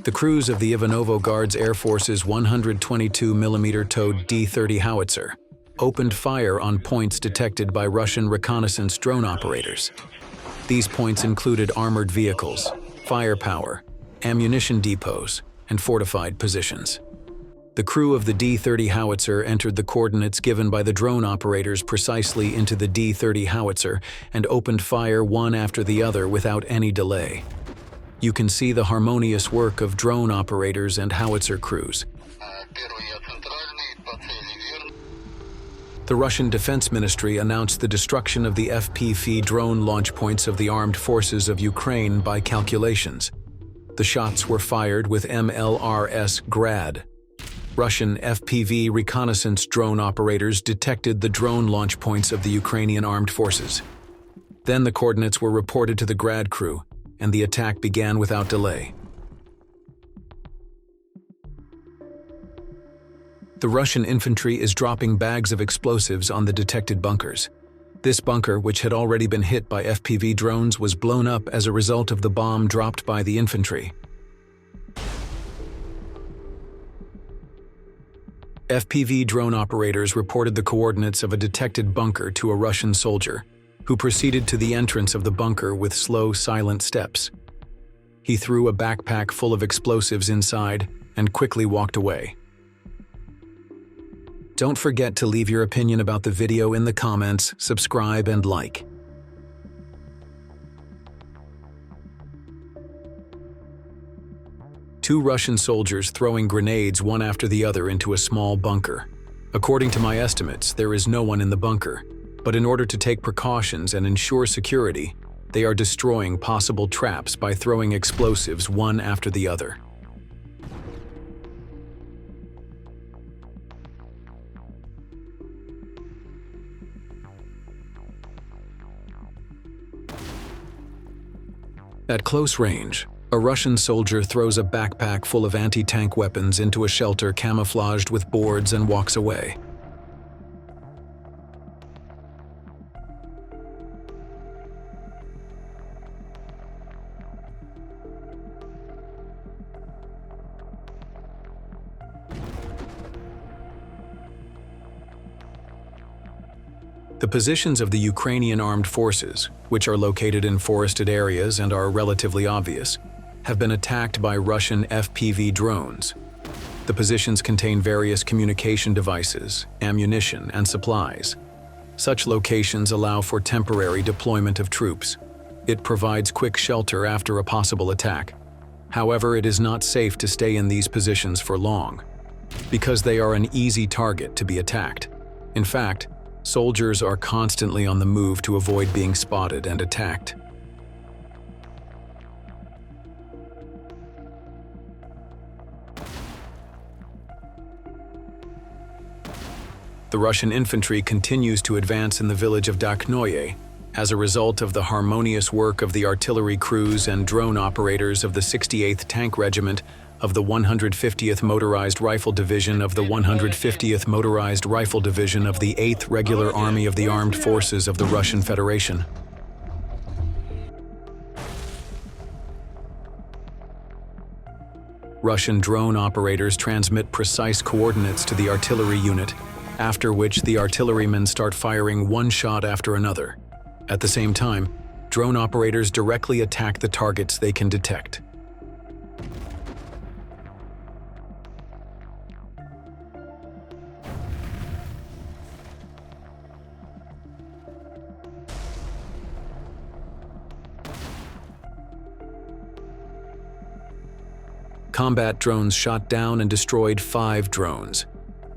The crews of the Ivanovo Guards Air Force's 122mm towed D-30 howitzer opened fire on points detected by Russian reconnaissance drone operators. These points included armored vehicles, firepower, ammunition depots, and fortified positions. The crew of the D-30 howitzer entered the coordinates given by the drone operators precisely into the D-30 howitzer and opened fire one after the other without any delay. You can see the harmonious work of drone operators and howitzer crews. The Russian Defense Ministry announced the destruction of the FPV drone launch points of the armed forces of Ukraine by calculations. The shots were fired with MLRS Grad. Russian FPV reconnaissance drone operators detected the drone launch points of the Ukrainian armed forces. Then the coordinates were reported to the Grad crew, and the attack began without delay. The Russian infantry is dropping bags of explosives on the detected bunkers. This bunker, which had already been hit by FPV drones, was blown up as a result of the bomb dropped by the infantry. FPV drone operators reported the coordinates of a detected bunker to a Russian soldier, who proceeded to the entrance of the bunker with slow, silent steps. He threw a backpack full of explosives inside and quickly walked away. Don't forget to leave your opinion about the video in the comments, subscribe, and like. Two Russian soldiers throwing grenades one after the other into a small bunker. According to my estimates, there is no one in the bunker, but in order to take precautions and ensure security, they are destroying possible traps by throwing explosives one after the other. At close range, a Russian soldier throws a backpack full of anti-tank weapons into a shelter camouflaged with boards and walks away. The positions of the Ukrainian armed forces, which are located in forested areas and are relatively obvious, have been attacked by Russian FPV drones. The positions contain various communication devices, ammunition, and supplies. Such locations allow for temporary deployment of troops. It provides quick shelter after a possible attack. However, it is not safe to stay in these positions for long, because they are an easy target to be attacked. In fact, soldiers are constantly on the move to avoid being spotted and attacked. The Russian infantry continues to advance in the village of Dakhnoye as a result of the harmonious work of the artillery crews and drone operators of the 68th Tank Regiment of the 150th Motorized Rifle Division of the 150th Motorized Rifle Division of the 8th Regular Army of the Armed Forces of the Russian Federation. Russian drone operators transmit precise coordinates to the artillery unit, after which the artillerymen start firing one shot after another. At the same time, drone operators directly attack the targets they can detect. Combat drones shot down and destroyed 5 drones.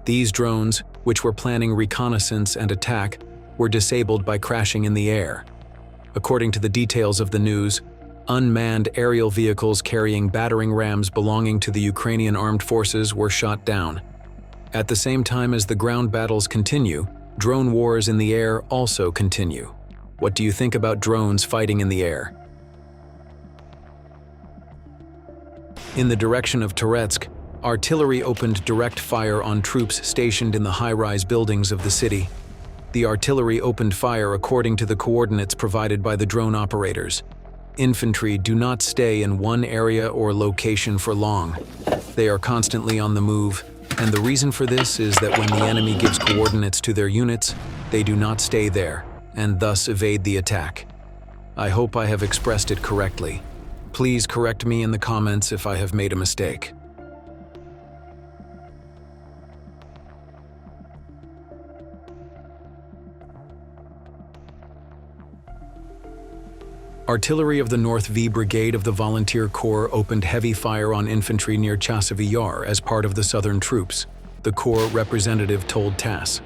These drones, which were planning reconnaissance and attack, were disabled by crashing in the air. According to the details of the news, unmanned aerial vehicles carrying battering rams belonging to the Ukrainian armed forces were shot down. At the same time as the ground battles continue, drone wars in the air also continue. What do you think about drones fighting in the air? In the direction of Donetsk, artillery opened direct fire on troops stationed in the high-rise buildings of the city. The artillery opened fire according to the coordinates provided by the drone operators. Infantry do not stay in one area or location for long. They are constantly on the move, and the reason for this is that when the enemy gives coordinates to their units, they do not stay there, and thus evade the attack. I hope I have expressed it correctly. Please correct me in the comments if I have made a mistake. Artillery of the North V Brigade of the Volunteer Corps opened heavy fire on infantry near Chasiv Yar as part of the Southern troops, the Corps representative told TASS.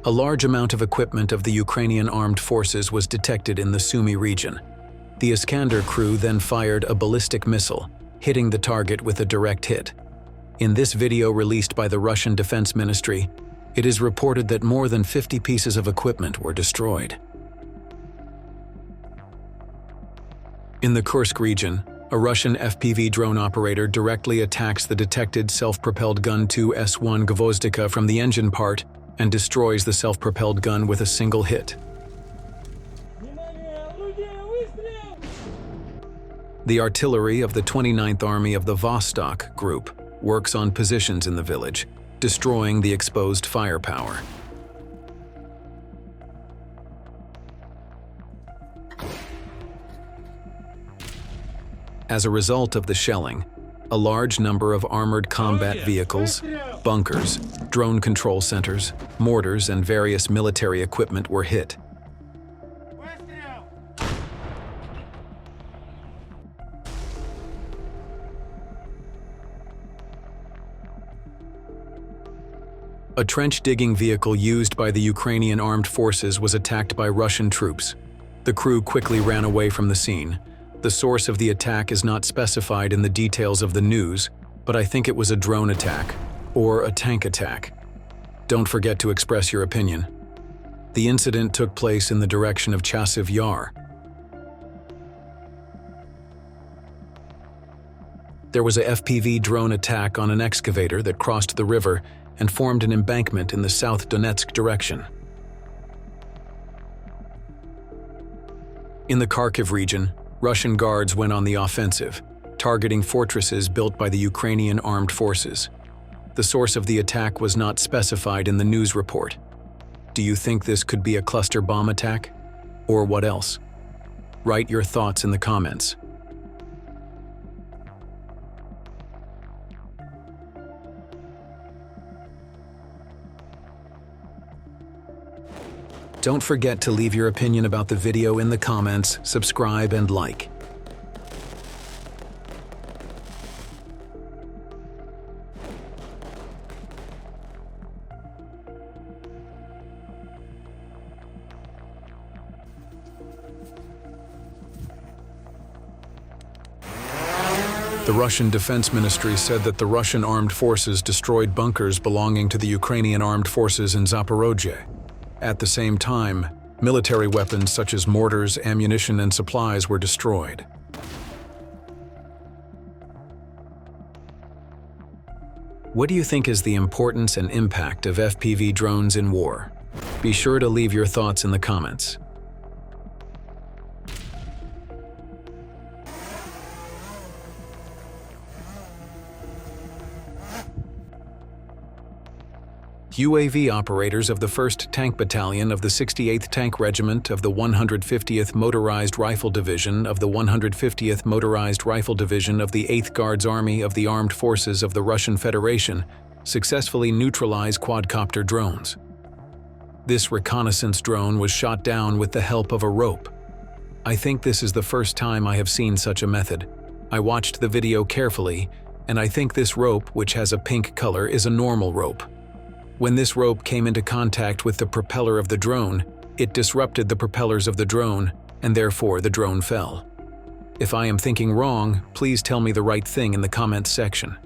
A large amount of equipment of the Ukrainian armed forces was detected in the Sumy region. The Iskander crew then fired a ballistic missile, hitting the target with a direct hit. In this video released by the Russian Defense Ministry, it is reported that more than 50 pieces of equipment were destroyed. In the Kursk region, a Russian FPV drone operator directly attacks the detected self-propelled gun 2S1 Gvozdika from the engine part and destroys the self-propelled gun with a single hit. The artillery of the 29th Army of the Vostok Group works on positions in the village, destroying the exposed firepower. As a result of the shelling, a large number of armored combat vehicles, bunkers, drone control centers, mortars, and various military equipment were hit. A trench-digging vehicle used by the Ukrainian armed forces was attacked by Russian troops. The crew quickly ran away from the scene. The source of the attack is not specified in the details of the news, but I think it was a drone attack or a tank attack. Don't forget to express your opinion. The incident took place in the direction of Chasiv Yar. There was a FPV drone attack on an excavator that crossed the river and formed an embankment in the South Donetsk direction. In the Kharkiv region, Russian guards went on the offensive, targeting fortresses built by the Ukrainian armed forces. The source of the attack was not specified in the news report. Do you think this could be a cluster bomb attack? Or what else? Write your thoughts in the comments. Don't forget to leave your opinion about the video in the comments, subscribe, and like. The Russian Defense Ministry said that the Russian armed forces destroyed bunkers belonging to the Ukrainian armed forces in Zaporozhye. At the same time, military weapons such as mortars, ammunition, and supplies were destroyed. What do you think is the importance and impact of FPV drones in war? Be sure to leave your thoughts in the comments. UAV operators of the 1st Tank Battalion of the 68th Tank Regiment of the 150th Motorized Rifle Division of the 150th Motorized Rifle Division of the 8th Guards Army of the Armed Forces of the Russian Federation successfully neutralized quadcopter drones. This reconnaissance drone was shot down with the help of a rope. I think this is the first time I have seen such a method. I watched the video carefully, and I think this rope, which has a pink color, is a normal rope. When this rope came into contact with the propeller of the drone, it disrupted the propellers of the drone, and therefore the drone fell. If I am thinking wrong, please tell me the right thing in the comments section.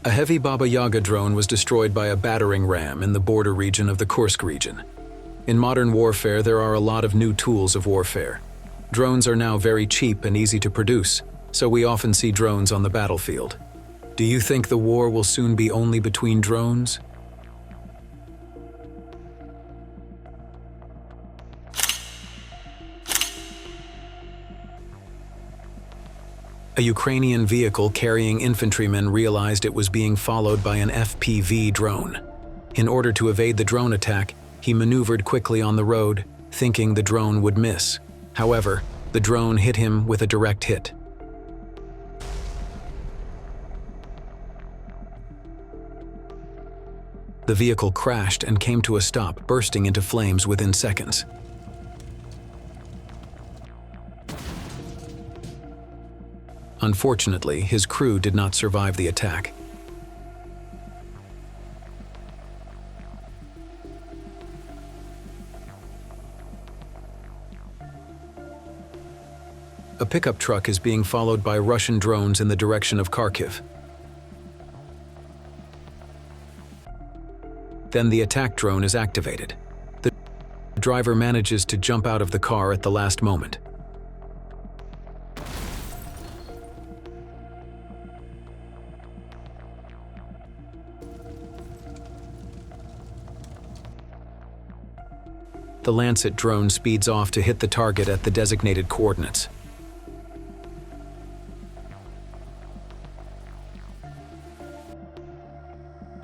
A heavy Baba Yaga drone was destroyed by a battering ram in the border region of the Kursk region. In modern warfare, there are a lot of new tools of warfare. Drones are now very cheap and easy to produce, so we often see drones on the battlefield. Do you think the war will soon be only between drones? A Ukrainian vehicle carrying infantrymen realized it was being followed by an FPV drone. In order to evade the drone attack, he maneuvered quickly on the road, thinking the drone would miss. However, the drone hit him with a direct hit. The vehicle crashed and came to a stop, bursting into flames within seconds. Unfortunately, his crew did not survive the attack. A pickup truck is being followed by Russian drones in the direction of Kharkiv. Then the attack drone is activated. The driver manages to jump out of the car at the last moment. The Lancet drone speeds off to hit the target at the designated coordinates.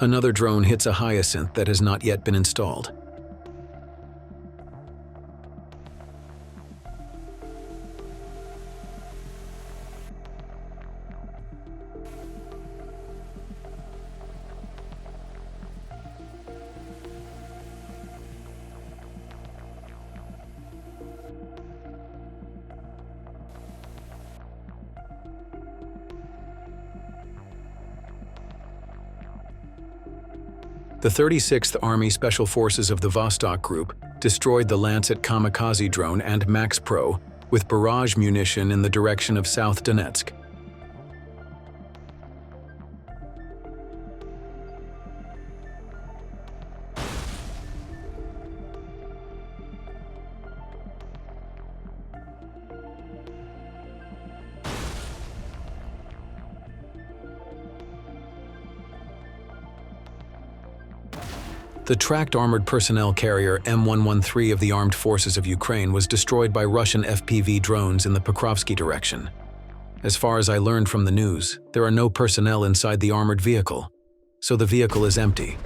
Another drone hits a hyacinth that has not yet been installed. The 36th Army Special Forces of the Vostok Group destroyed the Lancet kamikaze drone and Max Pro with barrage munition in the direction of South Donetsk. The tracked armored personnel carrier M113 of the Armed Forces of Ukraine was destroyed by Russian FPV drones in the Pokrovsky direction. As far as I learned from the news, there are no personnel inside the armored vehicle, so the vehicle is empty.